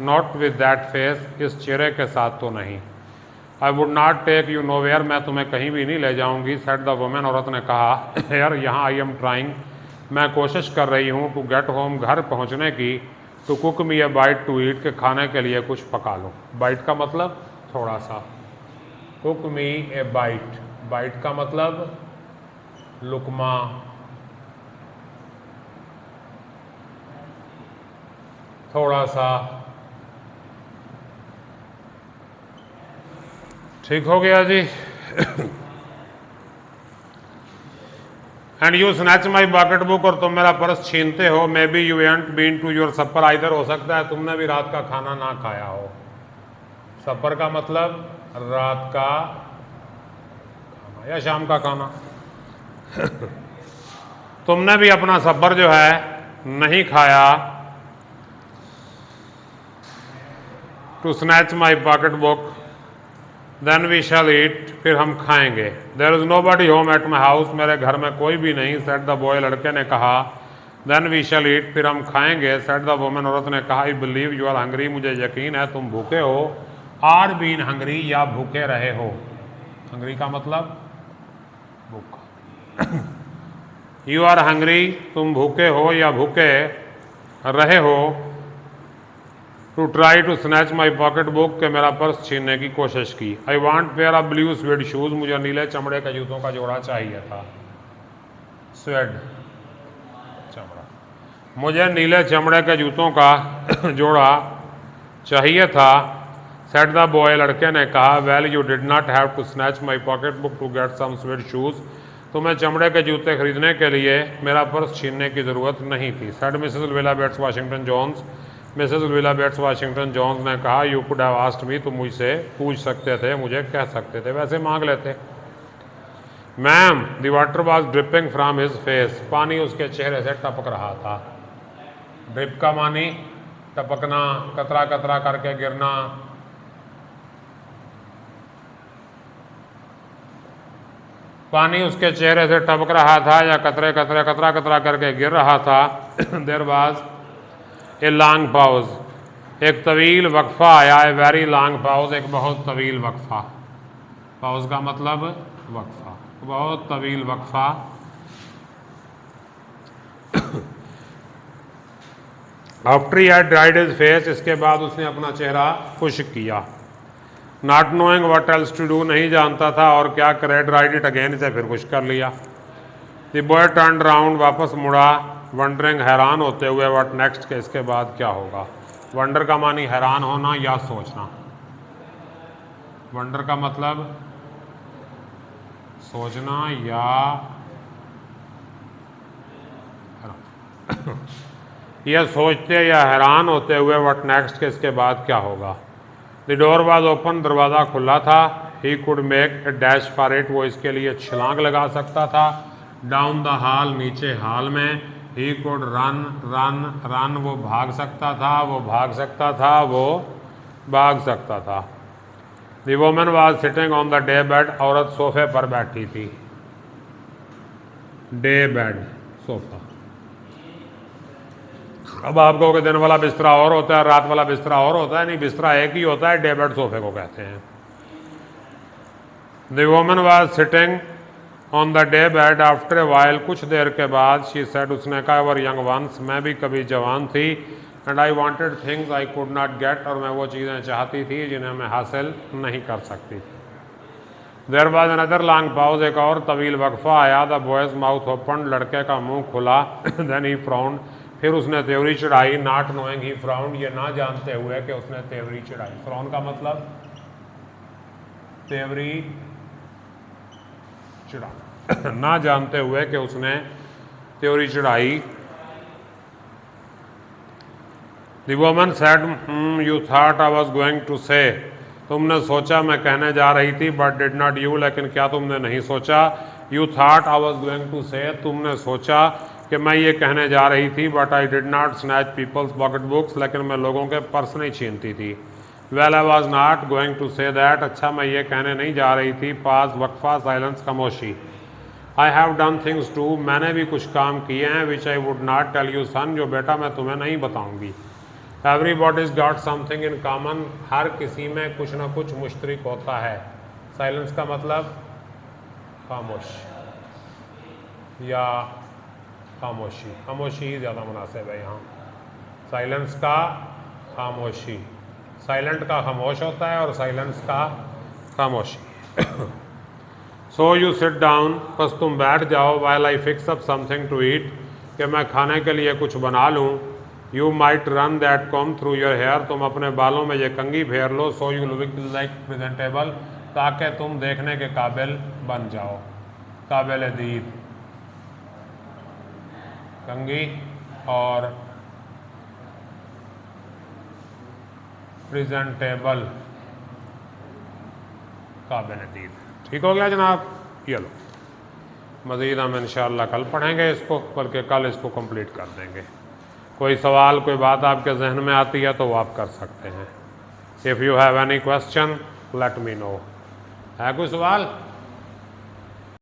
Not with that face, इस चेहरे के साथ तो नहीं। I would not take you nowhere, मैं तुम्हें कहीं भी नहीं ले जाऊंगी। सेड द वुमेन, औरत ने कहा। हेयर, यहाँ। आई एम ट्राइंग, मैं कोशिश कर रही हूँ। टू गेट होम, घर पहुँचने की। To cook me a bite to eat, के खाने के लिए कुछ पका लो। बाइट का मतलब थोड़ा सा। Cook me a bite, bite का मतलब लुकमा। थोड़ा सा। ठीक हो गया जी। And you snatch my bucket book, और तुम मेरा पर्स छीनते हो। May be you ain't been to your supper, इधर हो सकता है तुमने भी रात का खाना ना खाया हो। सपर का मतलब रात का खाना या शाम का खाना। तुमने भी अपना सफर जो है नहीं खाया। To snatch my pocket book, then we shall eat, फिर हम खाएंगे। There is nobody home at my house, मेरे घर में कोई भी नहीं। सेड द बॉय, लड़के ने कहा। देन वी शैल ईट, फिर हम खाएंगे। सेड द वुमन, औरत ने कहा। I believe you are hungry, मुझे यकीन है तुम भूखे हो। आर बीन हंग्री, या भूखे रहे हो। हंग्री का मतलब भूखा। यू आर हंग्री, तुम भूखे हो या भूखे रहे हो। To try to snatch my pocket book, के मेरा पर्स छीनने की कोशिश की। I want pair of blue suede shoes, मुझे नीले चमड़े के जूतों का जोड़ा चाहिए था। स्वेड चमड़ा, मुझे नीले चमड़े के जूतों का जोड़ा चाहिए था। सेड द बॉय, लड़के ने कहा। Well you did not have to snatch my pocket book to get some suede shoes, तुम्हें चमड़े के जूते खरीदने के लिए मेरा पर्स छीनने की ज़रूरत नहीं थी। Said Mrs Luella Bates Washington Jones, Mrs Luella Bates Washington Jones ने कहा। You could have asked me, तुम मुझसे पूछ सकते थे, मुझे कह सकते थे, वैसे मांग लेते। Ma'am, the water was dripping from his face, पानी उसके चेहरे से टपक रहा था। ड्रिप का मानी टपकना, कतरा कतरा करके गिरना। पानी उसके चेहरे से टपक रहा था या कतरे कतरे कतरा कतरा करके गिर रहा था। There was a long pause, एक तवील वक्फा आया। ए वेरी लॉन्ग पाउज, एक बहुत तवील वक्फा। पाउज का मतलब वक्फा, बहुत तवील वक्फा। After he had dried his face, इसके बाद उसने अपना चेहरा खुश्क किया। Not knowing what else to do, नहीं जानता था और क्या करे। ड्राइड इट अगेन, इसे फिर खुश कर लिया। द बॉय टर्न राउंड, वापस मुड़ा। वंडरिंग, हैरान होते हुए। व्हाट नेक्स्ट, के इसके बाद क्या होगा। वंडर का मानी हैरान होना या सोचना। वंडर का मतलब सोचना या यह सोचते या हैरान होते हुए। व्हाट नेक्स्ट, के इसके बाद क्या होगा। द डोर वाज ओपन, दरवाज़ा खुला था। He could make a dash for it, वो इसके लिए छलांग लगा सकता था। डाउन द हॉल, नीचे हॉल में। He could run run run, वो भाग सकता था, वो भाग सकता था, वो भाग सकता था। The woman was sitting on the day bed, औरत सोफे पर बैठी थी। Day bed, sofa. अब आप कहोगे दिन वाला बिस्तरा और होता है, रात वाला बिस्तरा और होता है। नहीं, बिस्तरा एक ही होता है, डे बेड सोफे को कहते हैं। The woman was sitting on the day bed after a while, कुछ देर के बाद। शी सेड, उसने कहा। वर यंग वंस, मैं भी कभी जवान थी। And I wanted things I could not gate, और मैं वो चीज़ें चाहती थी जिन्हें मैं हासिल नहीं कर सकती थी। There was another long pause, एक और तवील वक्फा आया। द बॉयज माउथ ओपन, लड़के का मुंह खुला। देन ही फ्राउंड, फिर उसने तेवरी चढ़ाई। नॉट नोइंग ही फ्राउंड, ये ना जानते हुए कि उसने तेवरी चढ़ाई। फ्राउंड का मतलब तेवरी चढ़ाना, ना जानते हुए कि उसने तेवरी चढ़ाई। The woman said, you thought I was going to say, तुमने सोचा मैं कहने जा रही थी। बट डिड नॉट यू, लेकिन क्या तुमने नहीं सोचा। You thought I was going to say, तुमने सोचा कि मैं ये कहने जा रही थी। But I did not snatch people's pocketbooks, लेकिन मैं लोगों के पर्स नहीं छीनती थी। Well I was not going to say that, अच्छा मैं ये कहने नहीं जा रही थी। पास, वक्फा, साइलेंस, खामोशी। I have done things too, मैंने भी कुछ काम किए हैं। Which I would not tell you son, जो बेटा मैं तुम्हें नहीं बताऊंगी। Everybody's got something in common, हर किसी में कुछ ना कुछ मुश्तरक होता है। साइलेंस का मतलब खामोश या खामोशी, खामोशी ही ज़्यादा मुनासिब है यहाँ। साइलेंस का खामोशी, साइलेंट का खामोश होता है और साइलेंस का खामोशी। सो यू सिट डाउन, बस तुम बैठ जाओ, while I fix up something to eat, कि मैं खाने के लिए कुछ बना लूँ। You might run that comb through your hair, तुम अपने बालों में ये कंघी फेर लो। So you look like presentable, ताकि तुम देखने के काबिल बन जाओ। काबिल दीद, कंघी और प्रेजेंटेबल, काबिल दीद। ठीक हो गया जनाब? ये लो, मज़ीद हम इंशाअल्लाह कल पढ़ेंगे इसको, बल्कि कल इसको कंप्लीट कर देंगे। कोई सवाल, कोई बात आपके जहन में आती है तो वो आप कर सकते हैं। If you have any question let me know. है कोई सवाल?